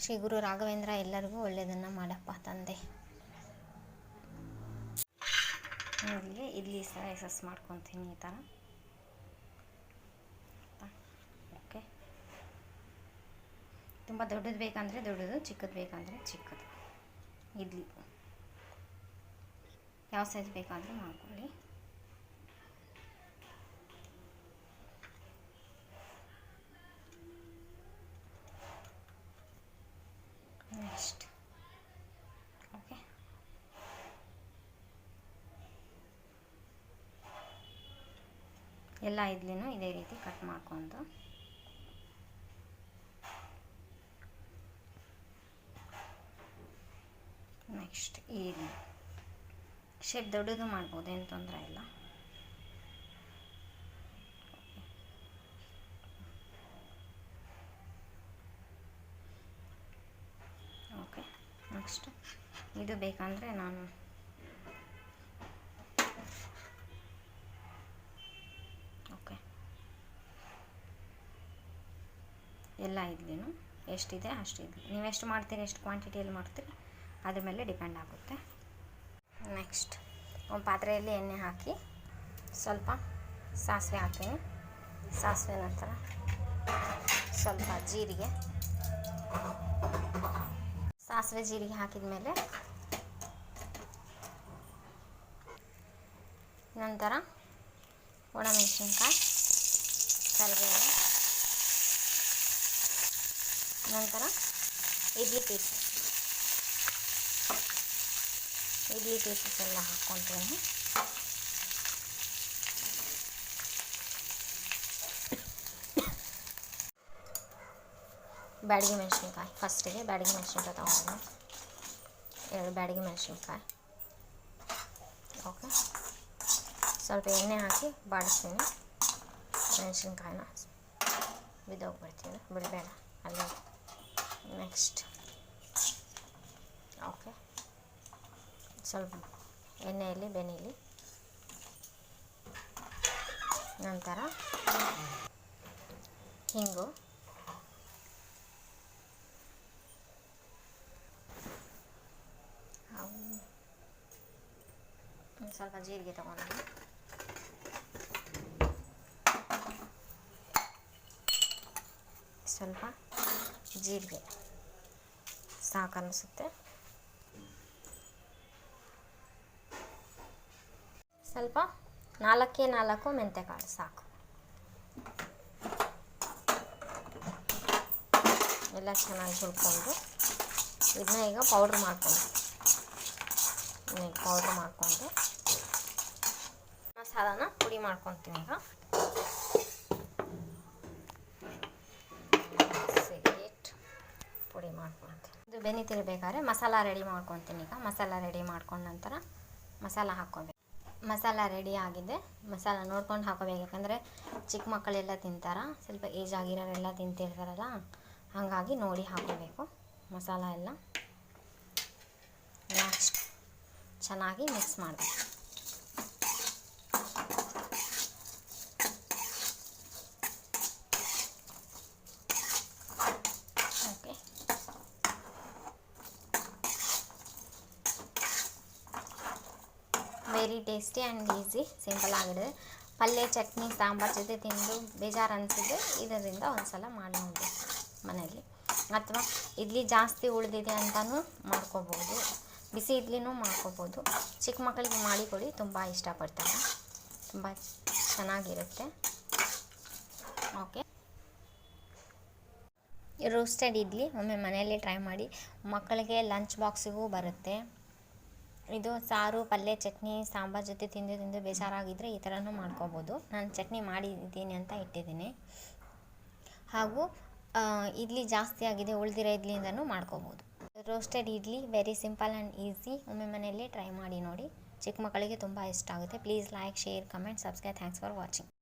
ಶ್ರೀ ಗುರು ರಾಘವೇಂದ್ರ ಎಲ್ಲರಿಗೂ ಒಳ್ಳೆಯದನ್ನು ಮಾಡಪ್ಪ ತಂದೆ. ಇಲ್ಲಿ ಇಡ್ಲಿ ಸ್ಲೈಸಸ್ ಮಾಡ್ಕೊತೀನಿ ಈ ಥರ. ಓಕೆ, ತುಂಬ ದೊಡ್ಡದು ಬೇಕಂದರೆ ದೊಡ್ಡದು, ಚಿಕ್ಕದು ಬೇಕಂದರೆ ಚಿಕ್ಕದು. ಇಡ್ಲಿ ಯಾವ ಸೈಜ್ ಬೇಕಾದರೂ ಮಾಡ್ಕೊಳ್ಳಿ. ನೆಕ್ಸ್ಟ್ ಓಕೆ, ಎಲ್ಲ ಇಡ್ಲಿನೂ ಇದೇ ರೀತಿ ಕಟ್ ಮಾಡ್ಕೊಂಡು ನೆಕ್ಸ್ಟ್ ಈ ಶೇಪ್ ದೊಡ್ಡದು ಮಾಡ್ಬೋದು, ಏನು ತೊಂದರೆ ಇಲ್ಲ. ಓಕೆ, ನೆಕ್ಸ್ಟ್ ಇದು ಬೇಕಂದರೆ ನಾನು ಓಕೆ ಎಲ್ಲ ಇಡ್ಲಿನೂ ಎಷ್ಟಿದೆ ಅಷ್ಟು ಇಡ್ಲಿ, ನೀವು ಎಷ್ಟು ಮಾಡ್ತೀರಿ, ಎಷ್ಟು ಕ್ವಾಂಟಿಟಿಯಲ್ಲಿ ಮಾಡ್ತೀರಿ ಅದ್ರ ಮೇಲೆ ಡಿಪೆಂಡ್ ಆಗುತ್ತೆ. ನೆಕ್ಸ್ಟ್ ಒಂದು ಪಾತ್ರೆಯಲ್ಲಿ ಎಣ್ಣೆ ಹಾಕಿ ಸ್ವಲ್ಪ ಸಾಸಿವೆ ಹಾಕ್ತೀನಿ. ಸಾಸಿವೆ ನಂತರ ಸ್ವಲ್ಪ ಜೀರಿಗೆ, ಸಾಸಿವೆ ಜೀರಿಗೆ ಹಾಕಿದ ಮೇಲೆ ನಂತರ ಒಣಮೆಣಸಿನ್ಕಾಯಿ, ಕರಿಬೇವು, ನಂತರ ಇಡ್ಲಿ ಪೀಸಸ್ ಎಲ್ಲ ಹಾಕ್ಕೊತೀನಿ. ಬ್ಯಾಡಗಿ ಮೆಣಸಿನ್ಕಾಯಿ, ಫಸ್ಟಿಗೆ ಬ್ಯಾಡಗಿ ಮೆಣಸಿನ್ಕಾಯಿ ತೊಗೊಂಡು 2 ಬ್ಯಾಡಗಿ ಮೆಣಸಿನ್ಕಾಯಿ. ಓಕೆ, ಸ್ವಲ್ಪ ಎಣ್ಣೆ ಹಾಕಿ ಬಾಡಿಸ್ತೀನಿ. ಮೆಣಸಿನ್ಕಾಯಿನ ಬಿದ್ದೋಗ್ಬಿಡ್ತೀನಿ, ಬಿಡಬೇಡ ಅಲ್ಲೇ. ನೆಕ್ಸ್ಟ್ ಓಕೆ, ಸ್ವಲ್ಪ ಎಣ್ಣೆಯಲ್ಲಿ ಬೆನೀಲಿ. ನಂತರ ಹಿಂಗು, ಸ್ವಲ್ಪ ಜೀರಿಗೆ ತಗೊಂಡು ಸ್ವಲ್ಪ ಜೀರಿಗೆ ಸಾಕು ಅನಿಸುತ್ತೆ. ಸ್ವಲ್ಪ 4 ಮೆಂತ್ಯಕಾಳು ಸಾಕು. ಎಲ್ಲ ಚೆನ್ನಾಗಿ ಹುರ್ಕೊಂಡು ಇದನ್ನ ಈಗ ಪೌಡ್ರ್ ಮಾಡಿಕೊಂಡು ಮಸಾಲಾನ ಪುಡಿ ಮಾಡ್ಕೊತೀನಿ. ಈಗ ಪುಡಿ ಮಾಡ್ಕೊತೀನಿ. ಇದು ಬೆನೀತಿರ್ಬೇಕಾದ್ರೆ ಮಸಾಲ ರೆಡಿ ಮಾಡ್ಕೊತೀನಿ. ಈಗ ಮಸಾಲ ರೆಡಿ ಮಾಡ್ಕೊಂಡ ನಂತರ ಮಸಾಲ ಹಾಕ್ಕೊಬೇಕು. ಮಸಾಲ ರೆಡಿ ಆಗಿದೆ. ಮಸಾಲ ನೋಡ್ಕೊಂಡು ಹಾಕೋಬೇಕು, ಯಾಕಂದರೆ ಚಿಕ್ಕ ಮಕ್ಕಳೆಲ್ಲ ತಿಂತಾರ, ಸ್ವಲ್ಪ ಏಜ್ ಆಗಿರೋರೆಲ್ಲ ತಿಂತಿರ್ತಾರಲ್ಲ, ಹಾಗಾಗಿ ನೋಡಿ ಹಾಕೋಬೇಕು ಮಸಾಲ ಎಲ್ಲ. ನೆಕ್ಸ್ಟ್ ಚೆನ್ನಾಗಿ ಮಿಕ್ಸ್ ಮಾಡಬೇಕು. Okay, very tasty and easy, simple ಆಗಿದೆ. ಪಲ್ಯ, ಚಟ್ನಿ, ಸಾಂಬಾರು ಜೊತೆ ತಿಂದು ಬೇಜಾರು ಅನಿಸಿದ್ರೆ ಇದರಿಂದ ಒಂದು ಸಲ ಮಾಡಿ ನೋಡಿ ಮನೆಯಲ್ಲಿ. ಅಥವಾ ಇಡ್ಲಿ ಜಾಸ್ತಿ ಉಳಿದಿದೆ ಅಂತಲೂ ಮಾಡ್ಕೋಬೋದು, ಬಿಸಿ ಇಡ್ಲಿನೂ ಮಾಡ್ಕೋಬೋದು. ಚಿಕ್ಕ ಮಕ್ಕಳಿಗೆ ಮಾಡಿಕೊಡಿ, ತುಂಬ ಇಷ್ಟಪಡ್ತಾರೆ, ತುಂಬ ಚೆನ್ನಾಗಿರುತ್ತೆ. ಓಕೆ, ರೋಸ್ಟೆಡ್ ಇಡ್ಲಿ ಒಮ್ಮೆ ಮನೆಯಲ್ಲೇ ಟ್ರೈ ಮಾಡಿ. ಮಕ್ಕಳಿಗೆ ಲಂಚ್ ಬಾಕ್ಸಿಗೂ ಬರುತ್ತೆ. ಇದು ಸಾರು, ಪಲ್ಯ, ಚಟ್ನಿ, ಸಾಂಬಾರು ಜೊತೆ ತಿಂದು ಬೇಜಾರಾಗಿದ್ದರೆ ಈ ಥರನೂ ಮಾಡ್ಕೋಬೋದು. ನಾನು ಚಟ್ನಿ ಮಾಡಿದ್ದೀನಿ ಅಂತ ಇಟ್ಟಿದ್ದೀನಿ. ಹಾಗೂ ಇಡ್ಲಿ ಜಾಸ್ತಿ ಆಗಿದೆ, ಉಳಿದಿರೋ ಇಡ್ಲಿಯಿಂದನೂ ಮಾಡ್ಕೋಬೋದು. Roasted idli very simple and easy. ಒಮ್ಮೆ ಮನೆಯಲ್ಲೇ ಟ್ರೈ ಮಾಡಿ ನೋಡಿ, ಚಿಕ್ಕ ಮಕ್ಕಳಿಗೆ ತುಂಬ ಇಷ್ಟ ಆಗುತ್ತೆ. Please like, share, comment, subscribe. Thanks for watching.